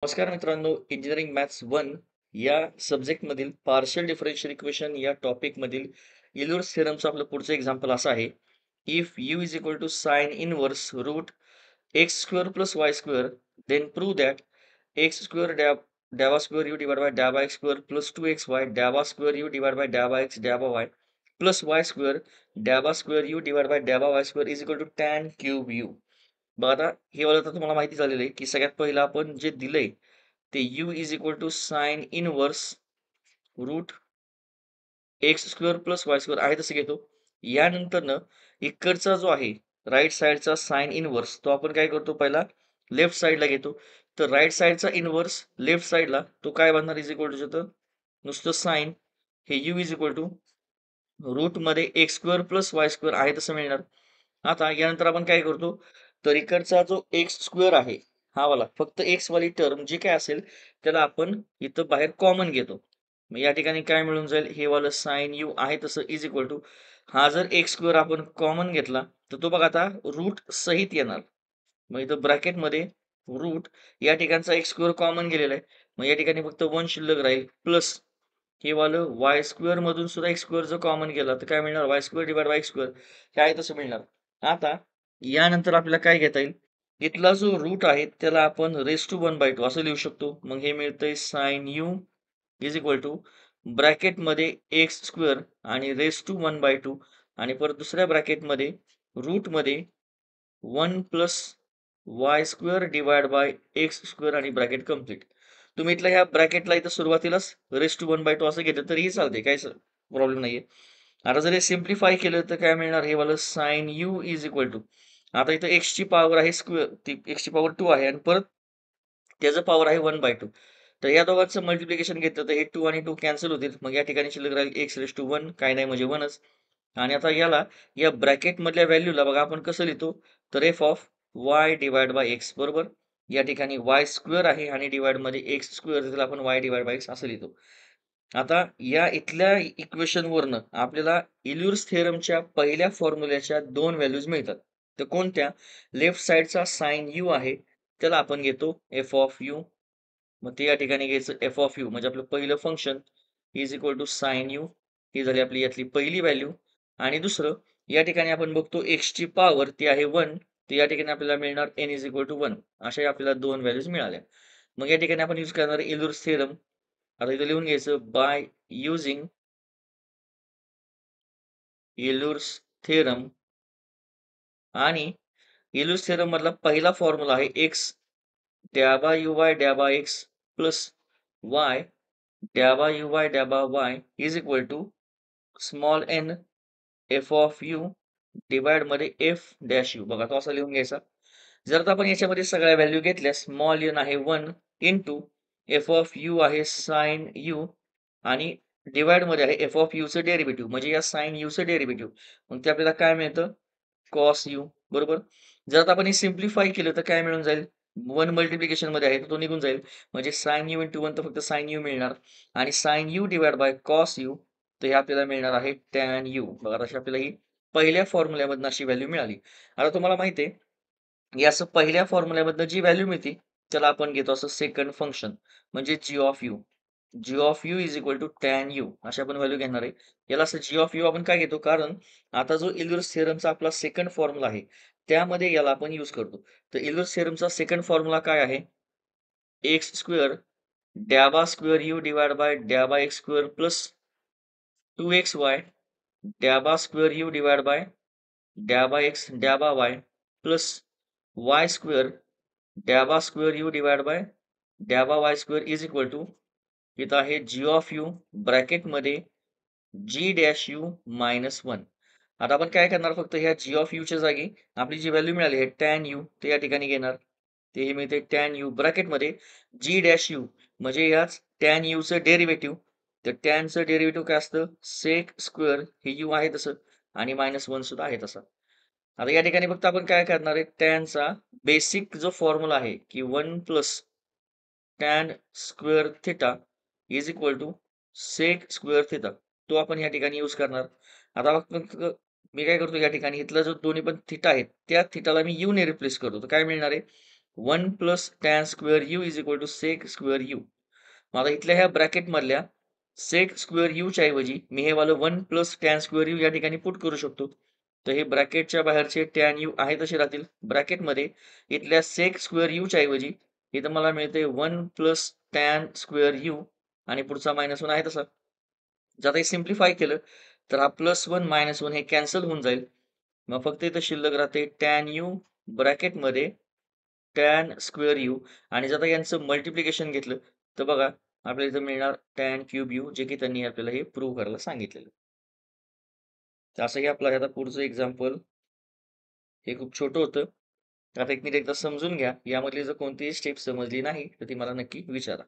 नमस्कार मित्रांनो, engineering maths 1 या सब्जेक्टमधील पार्शियल डिफरन्शियल इक्वेशन या टॉपिकमधील युलर्स थेरमचं आपलं पुढचं एक्झाम्पल असं आहे. If u is equal to sine inverse root x square plus y square then prove that x square डॅबा स्क्वेअर यू डिवाइड बाय डॅबा एक्स स्क्वेअर प्लस 2xy डॅबा square u divide by डॅबा x डॅबा y plus y square डॅबा square u divide by डॅबा y square is equal to tan cube u. बघा आता हे वाला तर तुम्हाला माहिती झालेलं आहे की सगळ्यात पहिलं आपण जे दिलंय ते u is equal to sine inverse root x square plus y square आहे तसं घेतो. यानंतरनं इकडचा जो आहे राईट साईडचा साइन इनवर्स तो आपण काय करतो पहिला लेफ्ट साईडला घेतो. तर राईट साईडचा इनवर्स लेफ्ट साईडला तो काय बनणार इज इक्वल टू तर नुसतं साइन हे u इज इक्वल टू रूटमध्ये x square plus y square आहे तसं मिळणार. आता यानंतर आपण काय करतो तर इकडचा जो एक्स स्क्वेअर आहे हा वाला फक्त एक्स वाली टर्म जी काय असेल त्याला आपण इथं बाहेर कॉमन घेतो. मग या ठिकाणी काय मिळून जाईल हे वालं साइन यू आहे तसं इज इक्वल टू हा जर एक्स स्क्वेअर आपण कॉमन घेतला तर तो बघा आता रूट सहित येणार. मग इथं ब्रॅकेटमध्ये रूट या ठिकाणचा एक्स स्क्वेअर कॉमन गेलेला आहे. मग या ठिकाणी फक्त 1 शिल्लक राहील प्लस हे वालं वाय स्क्वेअर मधून सुद्धा एक्स स्क्वेअर जर कॉमन गेला तर काय मिळणार Y square divide by x square हे आहे तसं मिळणार. आता यानंतर आपल्याला काय घेता येईल इथला जो रूट आहे त्याला आपण रेस टू 1/2 असं लिहू शकतो. मग हे मिळतंय sine u is equal to ब्रॅकेटमध्ये एक्स स्क्वेअर आणि रेस टू 1/2 आणि परत दुसऱ्या ब्रॅकेटमध्ये रूटमध्ये 1 plus y square divide by x square आणि ब्रॅकेट कंप्लीट. तुम्ही इथल्या ह्या ब्रॅकेटला इथं सुरुवातीलाच रेस टू 1/2 असं घेतलं तरीही चालते काही प्रॉब्लेम नाहीये. आता जर हे सिम्प्लिफाय केलं तर काय मिळणार हे वालं sine u is equal to आता इथं एक्सची पॉवर आहे स्क्वेअर ती एक्सची पॉवर 2 आहे आणि परत त्याचं पॉवर आहे 1/2. तर या दोघांचं मल्टिप्लिकेशन घेतलं तर हे 2 आणि 2 कॅन्सल होतील. मग या ठिकाणी शिल्लक राहील एक्स रेस टू 1 काही नाही म्हणजे 1च. आणि आता याला या ब्रॅकेट मधल्या व्हॅल्यूला बघा आपण कसं लिहितो तर F of Y divide by x बरोबर. या ठिकाणी वाय स्क्वेअर आहे आणि डिवाइड मध्ये एक्स स्क्वेअर त्याला आपण वाय डिवाइड बाय एक्स असं लिहितो. आता या इथल्या इक्वेशन वरनं आपल्याला इल्युर्स थेरमच्या पहिल्या फॉर्म्युल्याच्या 2 व्हॅल्यूज मिळतात. तर कोणत्या लेफ्ट साइडचा साइन यू आहे त्याला आपण घेतो एफ ऑफ यू. मग ते या ठिकाणी घ्यायचं एफ ऑफ यू म्हणजे आपलं पहिलं function is equal to sine u ही झाली आपली यातली पहिली व्हॅल्यू. आणि दुसरं या ठिकाणी आपण बघतो एक्स ची पॉवर ती आहे 1 तर या ठिकाणी आपल्याला मिळणार एन इज इक्वल टू 1 अशा आपल्याला 2 व्हॅल्यूज मिळाल्या. मग या ठिकाणी आपण यूज करणार इल्युर्स थेरम. आता इथं लिहून घ्यायचं बाय युजिंग इल्युर्स थेरम आणि इल्युर्स थेरम मधला पहिला फॉर्म्युला आहे एक्स डॅबा यू वाय डॅबा एक्स प्लस वाय डॅबा यू वाय डॅबा y is equal to small n f of u divide मध्ये एफ डॅश यू बघा तो असा लिहून घ्यायचा. जर आता आपण याच्यामध्ये सगळ्या व्हॅल्यू घेतल्या स्मॉल एन आहे 1 इंटू एफ ऑफ यू आहे साइन यू आणि डिवाइड मध्ये आहे एफ ऑफ चं डेरिव्हेटिव्ह म्हणजे या साइन चं डेरिव्हेटिव्ह. मग ते आपल्याला काय मिळतं कॉस यू बरोबर. जर आता आपण हे सिम्प्लिफाय केलं तर काय मिळून जाईल 1 मल्टिप्लिकेशन मध्ये आहे तर तो निघून जाईल म्हणजे साइन यू इंटू 1 तर फक्त साइन यू मिळणार आणि sine u divide by cos u तर हे आपल्याला मिळणार आहे टॅन यू. बघा अशी आपल्याला ही पहिल्या फॉर्म्युल्यामधून अशी व्हॅल्यू मिळाली. आता तुम्हाला माहिती आहे या असं पहिल्या फॉर्म्युल्यामधनं जी व्हॅल्यू मिळते त्याला आपण घेतो असं सेकंड फंक्शन म्हणजे g of u. G of u is equal to tan u अशी आपण व्हॅल्यू घेणार आहे. याला असं जी ऑफ यू आपण काय घेतो कारण आता जो इल्युर्स थेरमचा आपला सेकंड फॉर्म्युला आहे त्यामध्ये याला आपण यूज करतो. तर इल्युर्स थेरमचा सेकंड फॉर्म्युला काय आहे एक्स स्क्वेअर डॅबा स्क्वेअर यू डिवाइड बाय डॅबा एक्स स्क्वेअर प्लस 2xy डॅबा स्क्वेअर यू डिवाइड बाय डॅबा एक्स डॅबा वाय प्लस वाय स्क्वेअर डॅबा स्क्वेअर यू डिवाइड बाय डॅबा y square is equal to इथं आहे जी ऑफ यू ब्रॅकेटमध्ये जी डॅश यू मायनस 1. आता आपण काय करणार फक्त ह्या जी ऑफ यूच्या जागी आपली जी व्हॅल्यू मिळाली आहे टॅन यू ते या ठिकाणी घेणार. ते हे मिळते टॅन यू ब्रॅकेटमध्ये जी डॅश यू म्हणजे याच टॅन यूचं डेरिव्हेटिव्ह. तर टॅनचं डेरिव्हेटिव्ह काय असतं सेक स्क्वेअर हे यू आहे तसं आणि -1 सुद्धा आहे तसा. आता या ठिकाणी फक्त आपण काय करणार आहे टॅनचा बेसिक जो फॉर्म्युला आहे की 1 plus tan square theta is equal to sec square theta तो आपण या ठिकाणी यूज करणार. आता फक्त मी काय करतो या ठिकाणी इथला जो दोन्ही पण थिटा आहेत त्या थिटाला मी यू ने रिप्लेस करतो तर काय मिळणार आहे 1 plus tan square u is equal to sec square u. मग आता इथल्या ह्या ब्रॅकेटमधल्या सेक स्क्वेअर यूच्या ऐवजी मी हे वालं 1 प्लस टॅन स्क्वेअर यू या ठिकाणी पुट करू शकतो. तर हे ब्रॅकेटच्या बाहेरचे टॅन यू आहे तसे राहतील. ब्रॅकेटमध्ये इथल्या सेक स्क्वेअर यूच्या ऐवजी इथं मला मिळते 1 प्लस टॅन स्क्वेअर यू आणि पुढचा -1 आहे तसा. जर आता हे सिम्प्लिफाय केलं तर हा +1 -1 हे कॅन्सल होऊन जाईल. मग फक्त इथं शिल्लक राहते टॅन यू ब्रॅकेटमध्ये टॅन स्क्वेअर यू आणि जर आता यांचं मल्टिप्लिकेशन घेतलं तर बघा आपल्याला इथं मिळणार टॅन क्यूब यू जे की त्यांनी आपल्याला हे प्रूव्ह करायला सांगितलेलं. तर असं हे आपलं आता पुढचं एक्झाम्पल हे खूप छोटं होतं. आता एक नीट एकदा समजून घ्या. यामधली जर कोणतीही स्टेप समजली नाही तर ती मला नक्की विचारा.